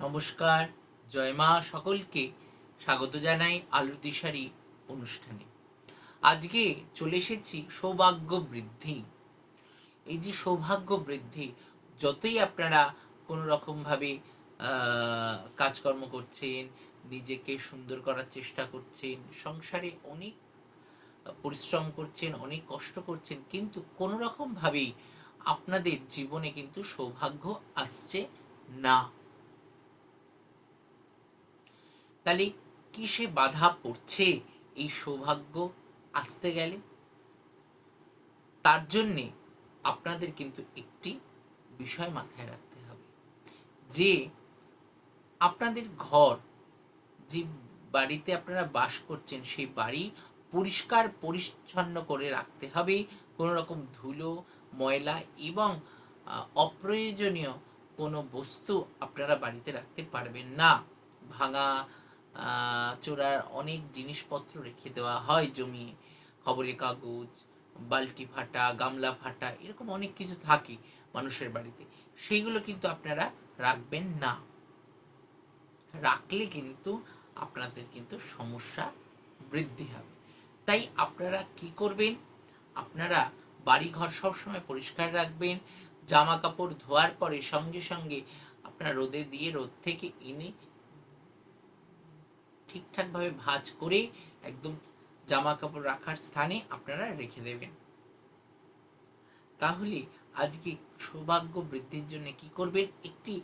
নমস্কার, জয় মা, সকলকে স্বাগত জানাই আলোর দিশারি অনুষ্ঠানে। আজকে চলে এসেছি সৌভাগ্য বৃদ্ধি। এই যে সৌভাগ্য বৃদ্ধি, যতই আপনারা কোনো রকম ভাবে কাজকর্ম করছেন, নিজেকে সুন্দর করার চেষ্টা করছেন, সংসারে অনেক পরিশ্রম করছেন, অনেক কষ্ট করছেন, কিন্তু কোনো রকম ভাবেই আপনাদের জীবনে কিন্তু সৌভাগ্য আসছে না। তাহলে কিসে বাধা পড়ছে এই সৌভাগ্য আসতে গেলে? তার জন্যে আপনাদের কিন্তু একটি বিষয় মাথায় রাখতে হবে যে আপনাদের ঘর, যে বাড়িতে আপনারা বাস করছেন, সেই বাড়ি পরিষ্কার পরিচ্ছন্ন করে রাখতে হবে। কোনো রকম ধুলো, ময়লা এবং অপ্রয়োজনীয় কোনো বস্তু আপনারা বাড়িতে রাখতে পারবেন না। ভাঙা চোরার অনেক জিনিসপত্র রেখে দেওয়া হয় জমিয়ে, খবরের কাগজ, বালতি ফাটা, গামলা ফাটা, এরকম অনেক কিছু থাকে মানুষের বাড়িতে। সেইগুলো কিন্তু আপনারা রাখবেন না। রাখলে কিন্তু আপনাদের কিন্তু সমস্যা বৃদ্ধি হবে। তাই আপনারা কি করবেন? আপনারা বাড়িঘর সবসময় পরিষ্কার রাখবেন। জামা কাপড় ধোয়ার পরে সঙ্গে সঙ্গে আপনারা রোদে দিয়ে রোদ থেকে এনে ঠিকঠাক ভাবে ভাঁজ করে একদম জামা কাপড় রাখার স্থানে আপনারা রেখে দেবেন। তাহলে আজকে সৌভাগ্য বৃদ্ধির জন্য কি করবেন? একটি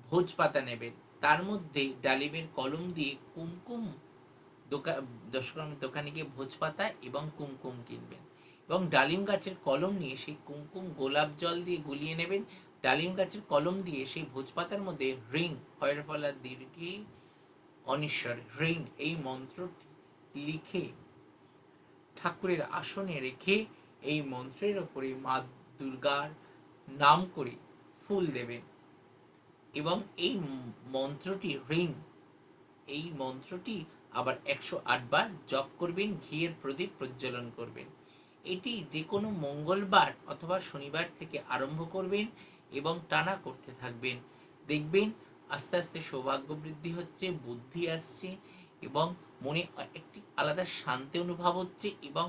ভোজ পাতা নেবেন, তার মধ্যে ডালিমের কলম দিয়ে কুমকুম দশকর্মের দোকানে গিয়ে ভোজ পাতা এবং কুমকুম কিনবেন, এবং ডালিম গাছের কলম নিয়ে সেই কুমকুম গোলাপ জল দিয়ে গুলিয়ে নেবেন। ডালিম গাছের কলম দিয়ে সেই ভোজ পাতার মধ্যে রিং, হয়ের ফলা দীর্ঘে অনিশ্বর রিং, এই মন্ত্রটি লিখে ঠাকুরের আসনে রেখে এই মন্ত্রের ওপরে মা দুর্গার নাম করে ফুল দেবেন, এবং এই মন্ত্রটি রিং, এই মন্ত্রটি আবার 108 বার জপ করবেন, ঘিয়ের প্রদীপ প্রজ্বলন করবেন। এটি যে কোনো মঙ্গলবার অথবা শনিবার থেকে আরম্ভ করবেন এবং টানা করতে থাকবেন। দেখবেন আস্তে আস্তে সৌভাগ্য বৃদ্ধি হচ্ছে, বুদ্ধি আসছে এবং মনে একটি আলাদা শান্তি অনুভব হচ্ছে, এবং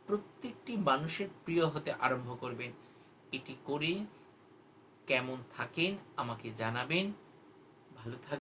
প্রত্যেকটি মানুষের প্রিয় হতে আরম্ভ করবেন। এটি করে কেমন থাকেন আমাকে জানাবেন। ভালো থাকবেন।